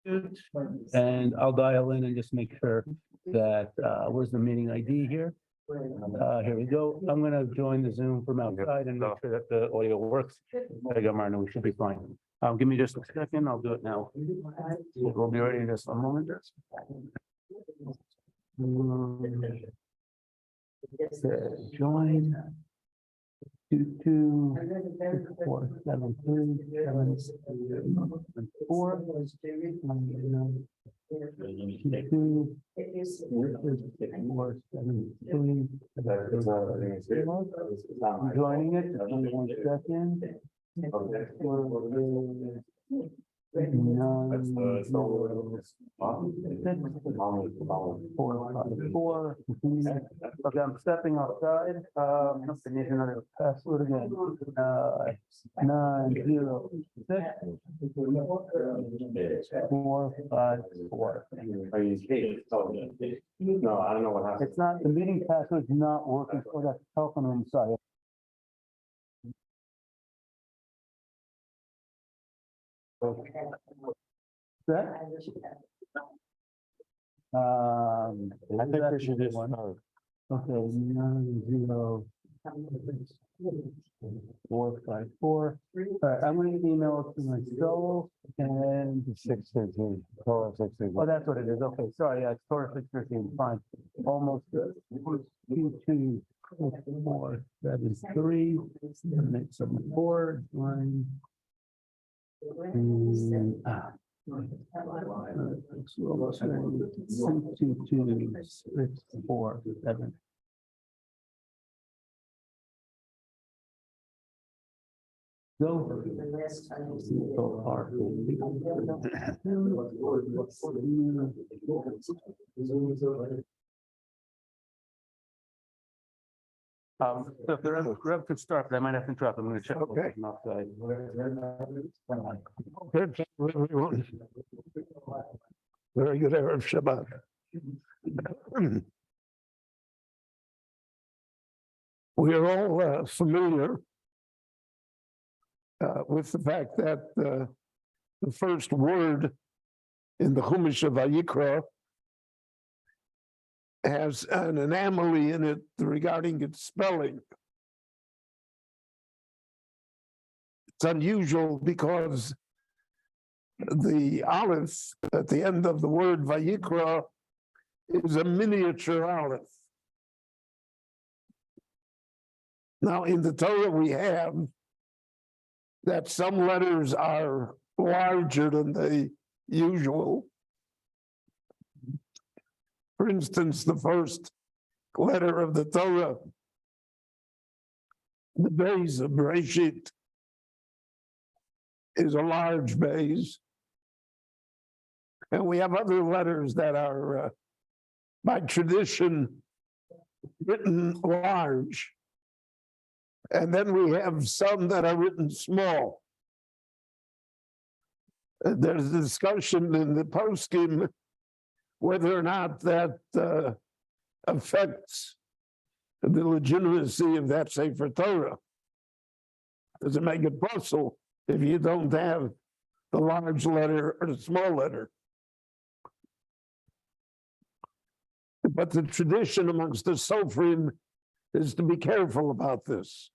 And I'll dial in and just make sure that, where's the meeting ID here? Here we go. I'm gonna join the Zoom from outside and make sure that the audio works. There you go, Marna, we should be fine. Give me just a second, I'll do it now. We'll be ready in just a moment. Join. 2247374. Joining it. 1 second. 454. Okay, I'm stepping outside. I need another password again. 906 454. Are you kidding? No, I don't know what happened. It's not, the meeting password's not working for that telephone room site. That? I think we should just. Okay, 90454. All right, I'm going to email it to myself and 613. Oh, 613. oh, that's what it is. Okay, sorry, yeah, it's Torah 613. Fine, almost good. 226473 74 line. Go. So far. So if the Rev could start, but I might have to interrupt. I'm going to check. Okay. Outside. Very good Erev Shabbat. We are all familiar with the fact that the first word in the Chumash of Vayikra has an anomaly in it regarding its spelling. It's unusual because the aleph at the end of the word Vayikra is a miniature aleph. Now, in the Torah, we have that some letters are larger than the usual. For instance, the first letter of the Torah, the base of Bereshit, is a large base. And we have other letters that are, by tradition, written large. And then we have some that are written small. There's a discussion in the poskim whether or not that affects the legitimacy of that Sefer Torah. Does it make it possible if you don't have the large letter or the small letter? But the tradition amongst the Sofrim is to be careful about this,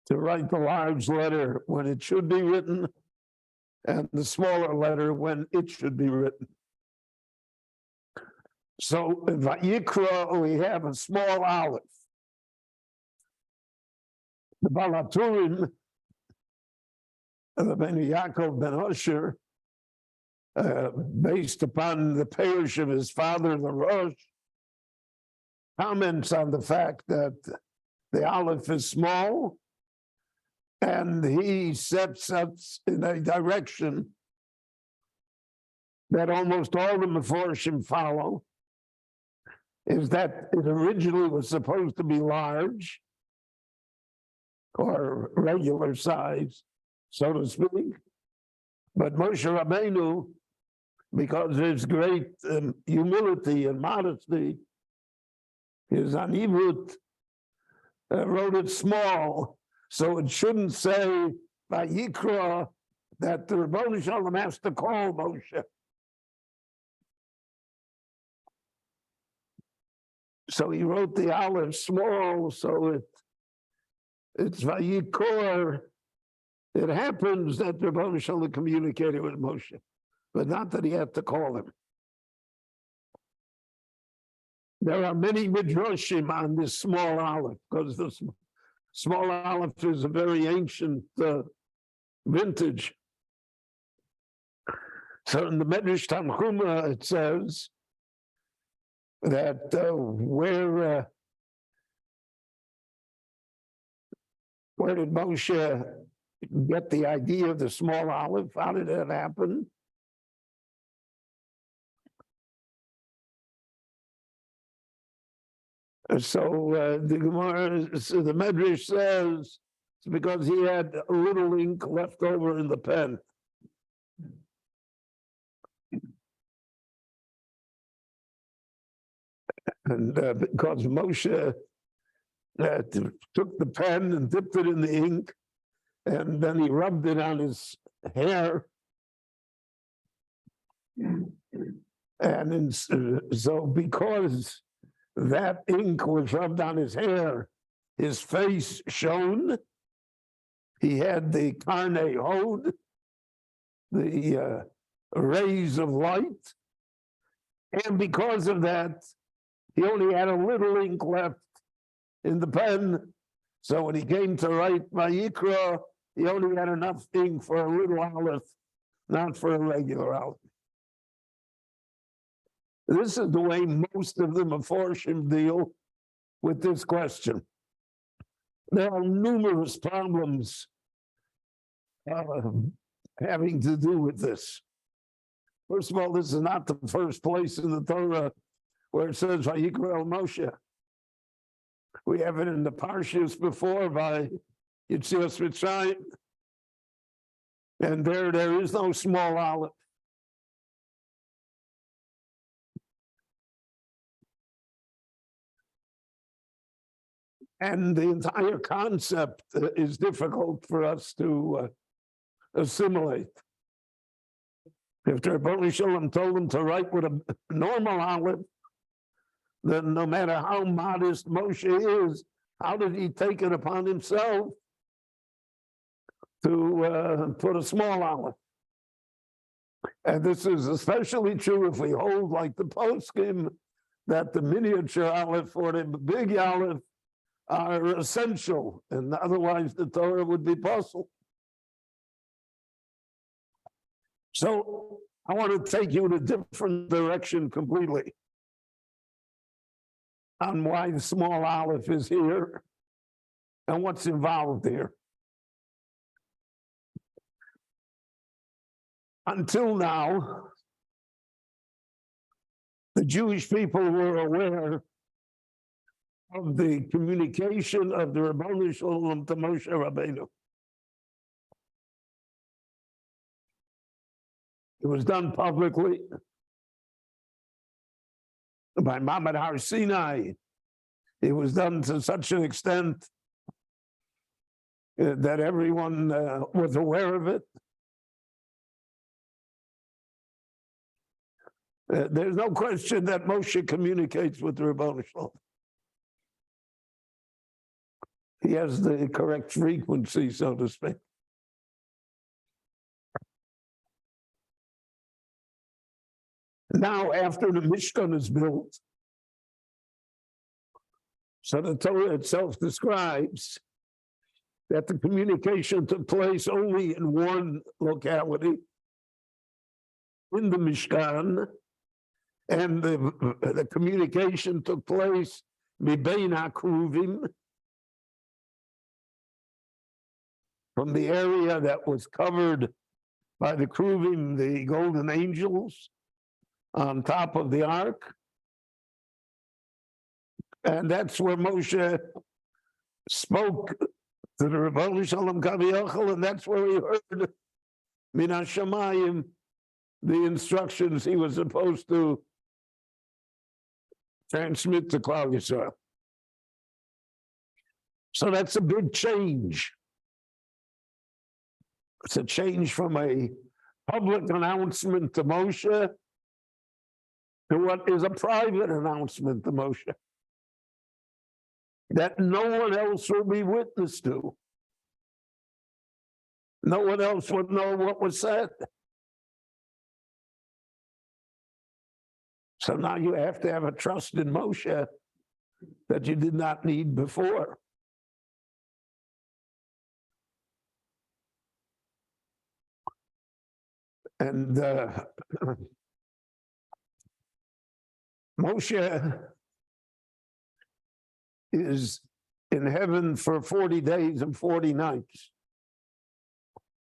to write the large letter when it should be written and the smaller letter when it should be written. So in Vayikra, we have a small aleph. The Balaturim, the Ben Yaakov Ben Osher, based upon the parish of his father, the Rosh, comments on the fact that the aleph is small, and he sets us in a direction that almost all the Meforshim follow, is that it originally was supposed to be large or regular size, so to speak. But Moshe Rabbeinu, because of his great humility and modesty, his anivut, wrote it small, so it shouldn't say Vayikra that the Rebbeinu Shalom has to call Moshe. So he wrote the aleph small, so it's Vayikor. It happens that the Rebbeinu Shalom communicated with Moshe, but not that he had to call him. There are many midrashim on this small aleph, because the small aleph is a very ancient vintage. So in the Medrash Tanchuma, it says that where did Moshe get the idea of the small aleph? How did that happen? So the Gemara, so the Medrash says it's because he had a little ink left over in the pen. And because Moshe took the pen and dipped it in the ink, and then he rubbed it on his hair. And so because that ink was rubbed on his hair, his face shone. He had the karnei hod, the rays of light. And because of that, he only had a little ink left in the pen. So when he came to write Vayikra, he only had enough ink for a little aleph, not for a regular aleph. This is the way most of the Meforshim deal with this question. There are numerous problems having to do with this. First of all, this is not the first place in the Torah where it says Vayikra el Moshe. We have it in the Parshas before by Yitzias Mitzrayim, and there is no small aleph. And the entire concept is difficult for us to assimilate. If the Rebbeinu Shalom told him to write with a normal aleph, then no matter how modest Moshe is, how did he take it upon himself to put a small aleph? And this is especially true if we hold like the poskim that the miniature aleph or the big aleph are essential, and otherwise the Torah would be puzzled. So I want to take you in a different direction completely on why the small aleph is here and what's involved here. Until now, the Jewish people were aware of the communication of the Rebbeinu Shalom to Moshe Rabbeinu. It was done publicly by Mamad Har Sinai. It was done to such an extent that everyone was aware of it. There's no question that Moshe communicates with the Rebbeinu Shalom. He has the correct frequency, so to speak. Now, after the Mishkan is built, so the Torah itself describes that the communication took place only in one locality, in the Mishkan, and the communication took place mibein hakruvim, from the area that was covered by the kruvim, the golden angels, on top of the ark. And that's where Moshe spoke to the Rebbeinu Shalom Kaviyachal, and that's where he heard Min HaShamayim, the instructions he was supposed to transmit to Klal Yisrael. So that's a big change. It's a change from a public announcement to Moshe to what is a private announcement to Moshe that no one else will be witness to. No one else would know what was said. So now you have to have a trust in Moshe that you did not need before. And Moshe is in heaven for 40 days and 40 nights.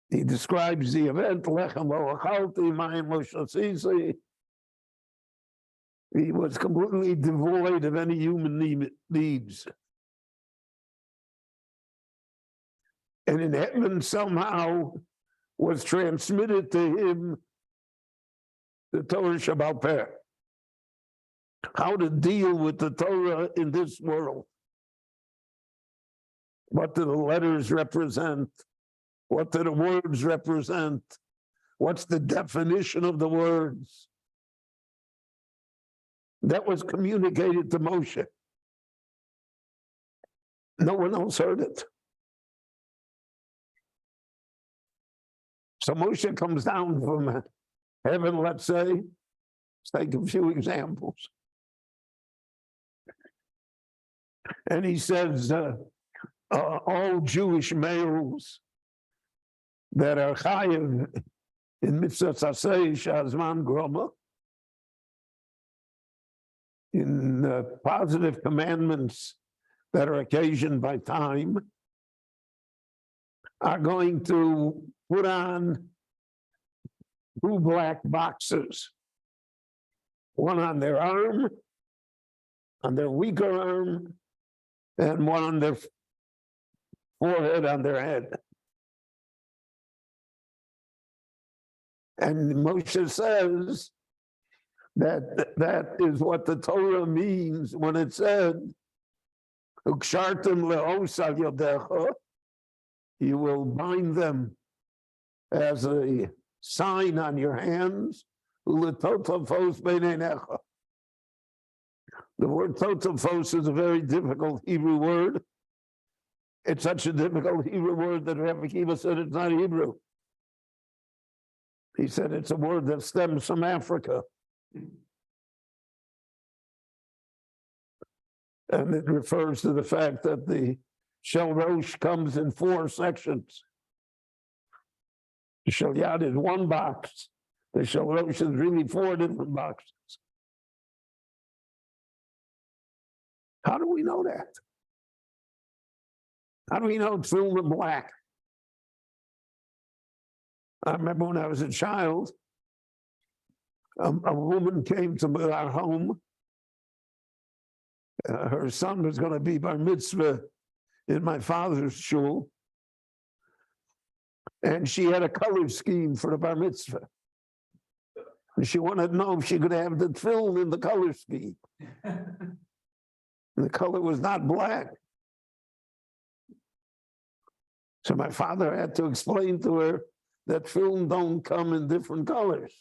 He describes the event, Lechem lo achalti, mayim lo shasisi. He was completely devoid of any human needs. And in heaven somehow was transmitted to him the Torah Shabbat Peh. How to deal with the Torah in this world. What do the letters represent? What do the words represent? What's the definition of the words? That was communicated to Moshe. No one else heard it. So Moshe comes down from heaven, let's say. Let's take a few examples. And he says, all Jewish males that are chayiv in mitzvah sasei shazman groma, in positive commandments that are occasioned by time, are going to put on 2 black boxes, one on their arm, on their weaker arm, and one on their forehead, on their head. And Moshe says that is what the Torah means when it said, "Ukshartem le'os al yodecha," you will bind them as a sign on your hands. U'letotafos beineinecha. The word totafos is a very difficult Hebrew word. It's such a difficult Hebrew word that Rabbi Kiva said it's not Hebrew. He said it's a word that stems from Africa. And it refers to the fact that the Shel Rosh comes in 4 sections. The Shel Yad is 1 box. The Shel Rosh is really 4 different boxes. How do we know that? How do we know it's filled with black? I remember when I was a child, a woman came to our home. Her son was going to be bar mitzvah in my father's shul. And she had a color scheme for the bar mitzvah. And she wanted to know if she could have the film in the color scheme. And the color was not black. So my father had to explain to her that film don't come in different colors.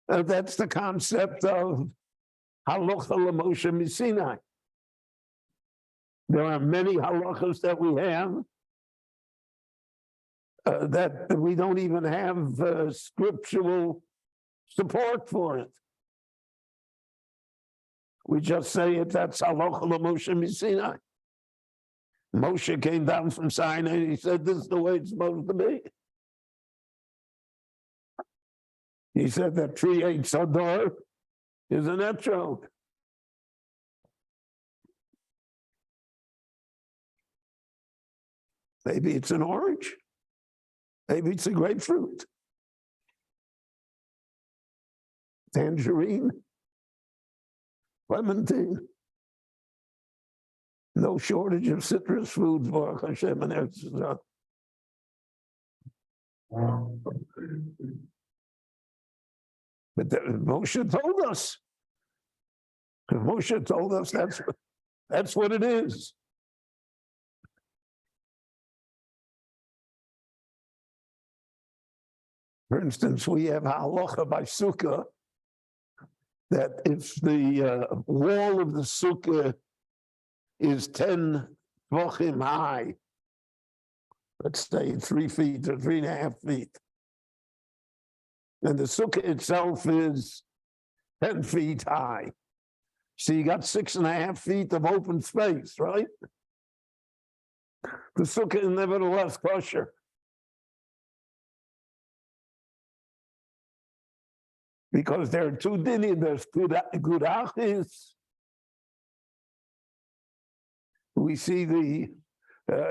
That's the concept of halacha l'Moshe Misinai. There are many halachas that we have that we don't even have scriptural support for it. We just say it, that's halacha l'Moshe Misinai. Moshe came down from Sinai and he said, this is the way it's supposed to be. He said that tree ate sador is an etrog. Maybe it's an orange. Maybe it's a grapefruit. Tangerine. Clementine. No shortage of citrus foods, Baruch Hashem, and that's but Moshe told us. Moshe told us that's what it is. For instance, we have halacha by sukkah that if the wall of the sukkah is 10 tefachim high, let's say 3 feet or 3.5 feet, and the sukkah itself is 10 feet high. So you got 6.5 feet of open space, right? The sukkah is nevertheless kosher. Because there are two dinim, there's gudachis. We see the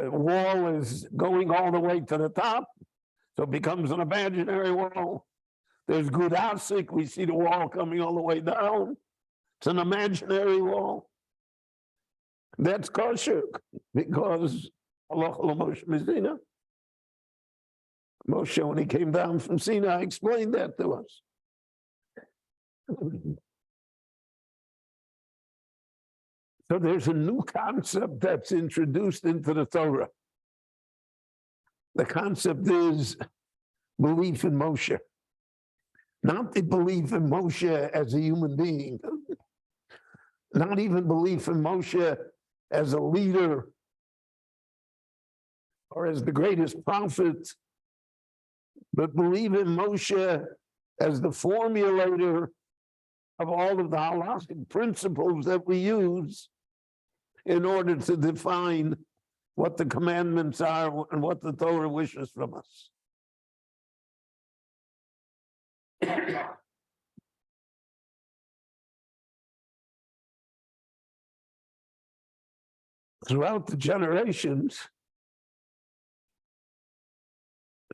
wall is going all the way to the top, so it becomes an imaginary wall. There's gudasik, we see the wall coming all the way down. It's an imaginary wall. That's kosher because Moshe, when he came down from Sinai, explained that to us. So there's a new concept that's introduced into the Torah. The concept is belief in Moshe. Not the belief in Moshe as a human being, not even belief in Moshe as a leader or as the greatest prophet, but believe in Moshe as the formulator of all of the halachic principles that we use in order to define what the commandments are and what the Torah wishes from us. Throughout the generations,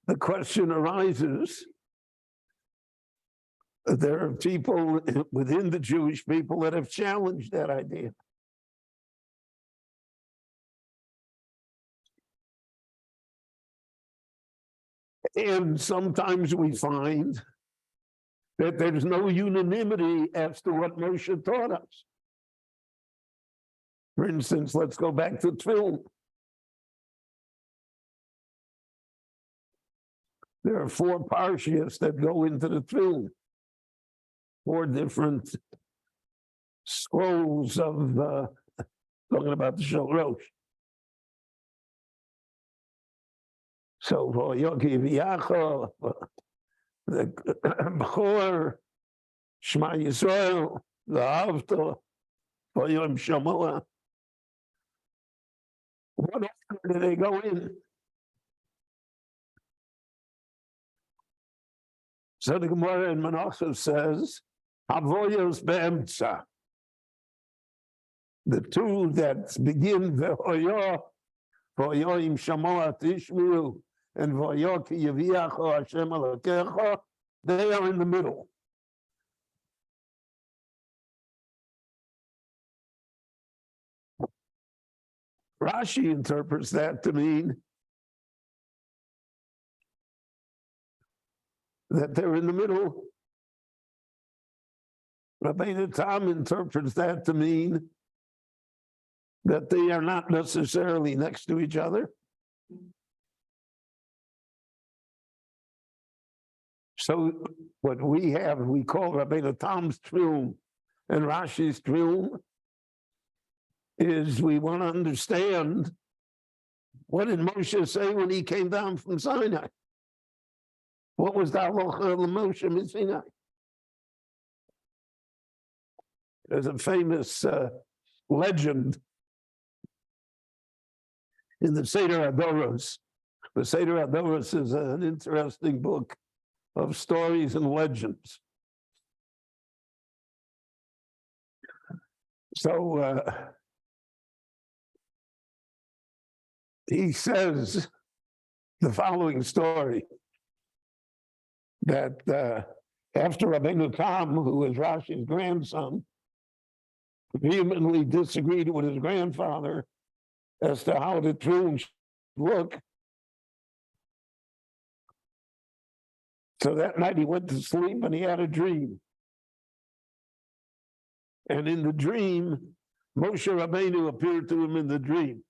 the question arises, there are people within the Jewish people that have challenged that idea. And sometimes we find that there's no unanimity as to what Moshe taught us. For instance, let's go back to tefillin. There are 4 parshias that go into the tefillin. 4 different scrolls of talking about the Shalosh. So for Yoki V'Yacho, the Bechor, Shema Yisrael, the Avta, for Yom Shamoah. What order do they go in? So the Gemara in Menachos says, Avoyos be'emtza. The 2 that begin V'hoyo, V'hoyo im Shamoah tishmiu, and V'hoyo ki Yeviacho Hashem Elokecho, they are in the middle. Rashi interprets that to mean that they're in the middle. Rabbi Tam interprets that to mean that they are not necessarily next to each other. So what we have, we call Rabbi Tam's tefillin and Rashi's tefillin, is we want to understand what did Moshe say when he came down from Sinai? What was the halacha of Moshe in Sinai? There's a famous legend in the Seder Adoros. The Seder Adoros is an interesting book of stories and legends. So he says the following story, that after Rabbeinu Tam, who was Rashi's grandson, vehemently disagreed with his grandfather as to how the tefillin should look. So that night he went to sleep and he had a dream. And in the dream, Moshe Rabbeinu appeared to him in the dream.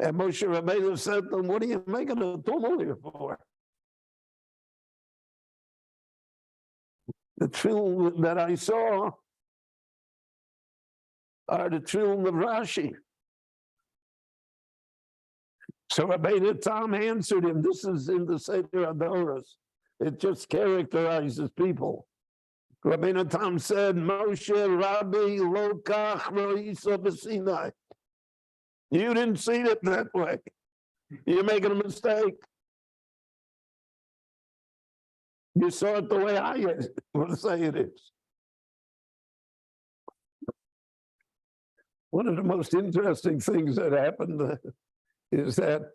And Moshe Rabbeinu said to him, what are you making a tumult here for? The tefillin that I saw are the tefillin of Rashi. So Rabbi Tam answered him. This is in the Seder Adoros. It just characterizes people. Rabbi Tam said, Moshe Rabbi Lokach Roisa B'Sinai. You didn't see it that way. You're making a mistake. You saw it the way I would say it is. One of the most interesting things that happened is that,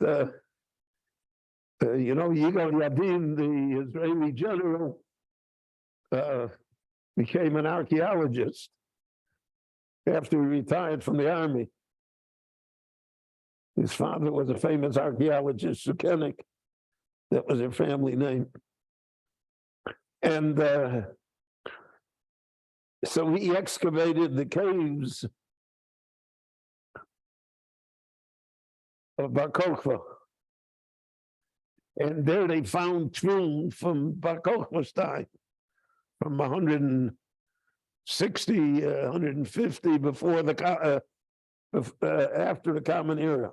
Yigal Yadin, the Israeli general, became an archaeologist after he retired from the army. His father was a famous archaeologist, Sukenik. That was their family name. And so he excavated the caves of Bar Kokhba. And there they found tefillin from Bar Kokhba's time, from 160, 150 before after the Common Era,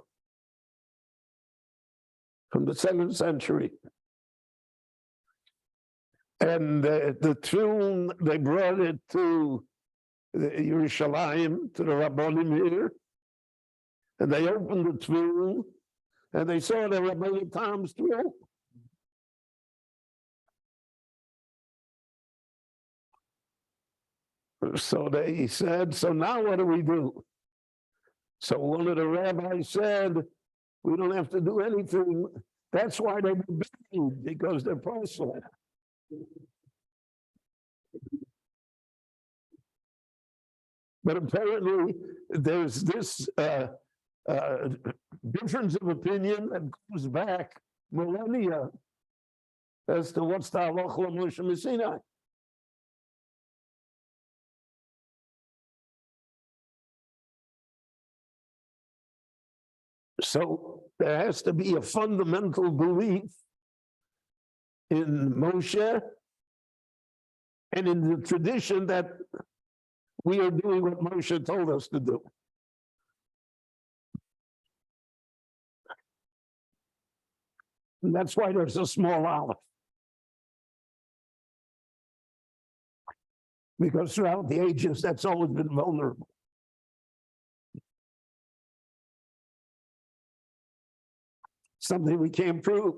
from the 7th century. And the tefillin, they brought it to Yerushalayim, to the Rabbonim here, and they opened the tefillin, and they saw the Rabbi Tam's tefillin. So they said, so now what do we do? So one of the rabbis said, we don't have to do anything. That's why they were buried, because they're porcelain. But apparently there's this difference of opinion that goes back millennia as to what's the halacha of Moshe Sinai. So there has to be a fundamental belief in Moshe and in the tradition that we are doing what Moshe told us to do. And that's why there's a small aleph. Because throughout the ages, that's always been vulnerable. Something we can't prove.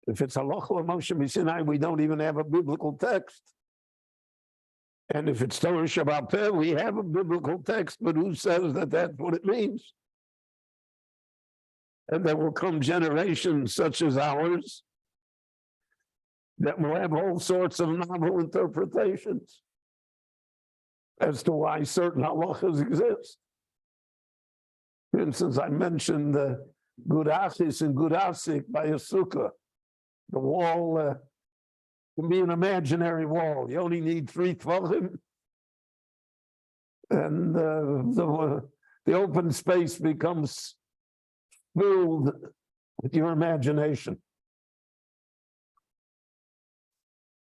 If it's halacha of Moshe Sinai, we don't even have a biblical text. And if it's Torah Shabbat Peh, we have a biblical text, but who says that that's what it means? And there will come generations such as ours that will have all sorts of novel interpretations as to why certain halachas exist. For instance, I mentioned the Gudachis and Gudasik by a sukkah. The wall can be an imaginary wall. You only need 3 tvachim, and the open space becomes filled with your imagination.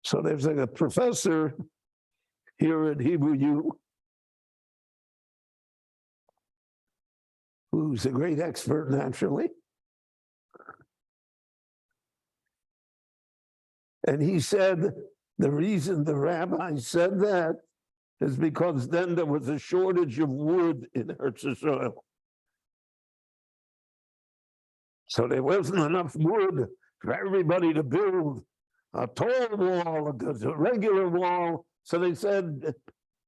So there's a professor here at Hebrew U who's a great expert naturally. And he said the reason the rabbi said that is because then there was a shortage of wood in Eretz Yisrael. So there wasn't enough wood for everybody to build a tall wall, a regular wall. So they said,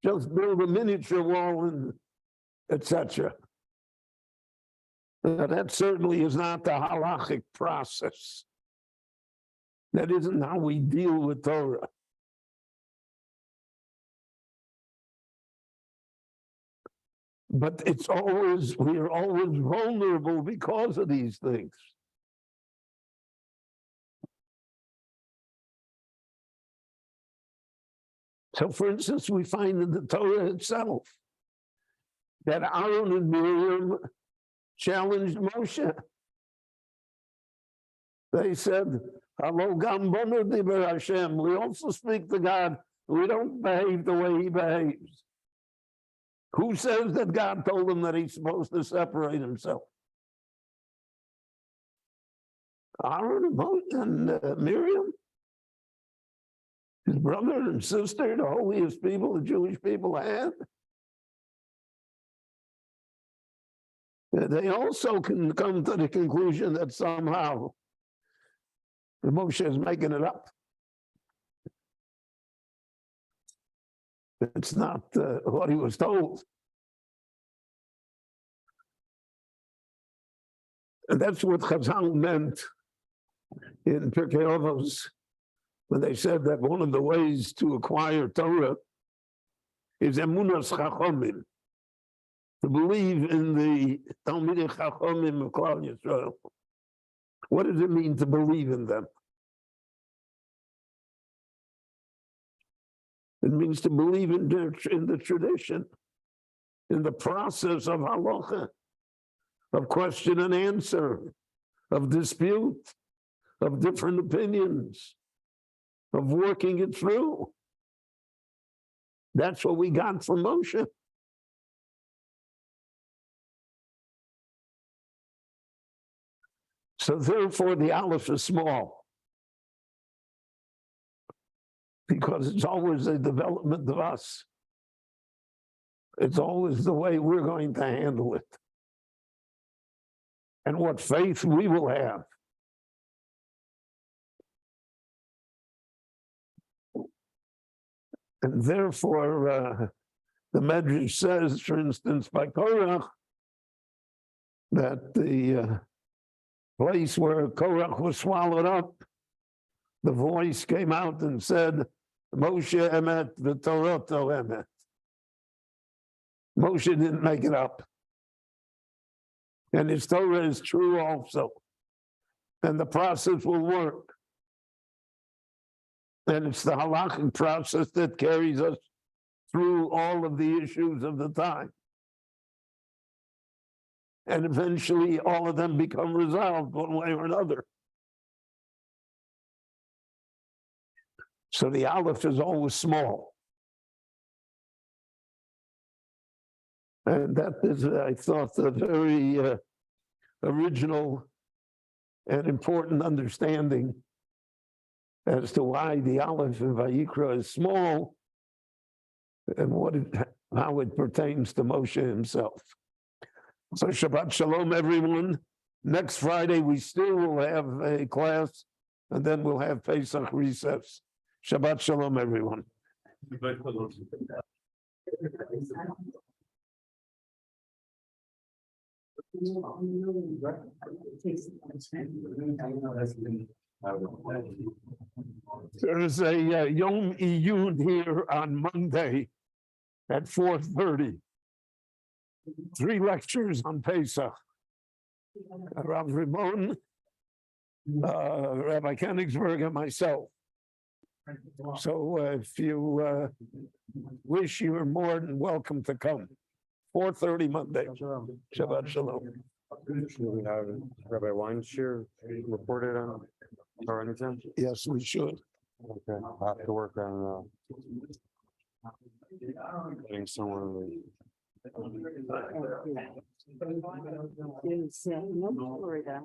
just build a miniature wall, and etc. That certainly is not the halachic process. That isn't how we deal with Torah. But we are always vulnerable because of these things. So, for instance, we find in the Torah itself that Aaron and Miriam challenged Moshe. They said, Alo gam banu diber Hashem. We also speak to God. We don't behave the way he behaves. Who says that God told him that he's supposed to separate himself? Aaron and Miriam, his brother and sister, the holiest people the Jewish people had. They also can come to the conclusion that somehow Moshe is making it up. It's not what he was told. And that's what Chazal meant in Pirkei Avos when they said that one of the ways to acquire Torah is emunas chachomim, to believe in the Talmidei Chachomim of Klal Yisrael. What does it mean to believe in them? It means to believe in the tradition, in the process of halacha, of question and answer, of dispute, of different opinions, of working it through. That's what we got from Moshe. So therefore the aleph is small, because it's always a development of us. It's always the way we're going to handle it, and what faith we will have. And therefore, the Medrash says, for instance, by Korach, that the place where Korach was swallowed up, the voice came out and said, Moshe emet v'toroto emet. Moshe didn't make it up. And his Torah is true also. And the process will work. And it's the halachic process that carries us through all of the issues of the time. And eventually all of them become resolved one way or another. So the aleph is always small. And that is, I thought, a very original and important understanding as to why the aleph in Vayikra is small and how it pertains to Moshe himself. So Shabbat Shalom, everyone. Next Friday, we still will have a class, and then we'll have Pesach recess. Shabbat Shalom, everyone. There is a Yom Iyun here on Monday at 4:30. 3 lectures on Pesach. Rav Rimon, Rabbi Koenigsberg, and myself. So if you wish, you are more than welcome to come. 4:30 Monday. Shabbat Shalom. We have Rabbi Wein Shiur reported on or anything? Yes, we should. Okay, I'll have to work on getting someone. Is, no, Florida.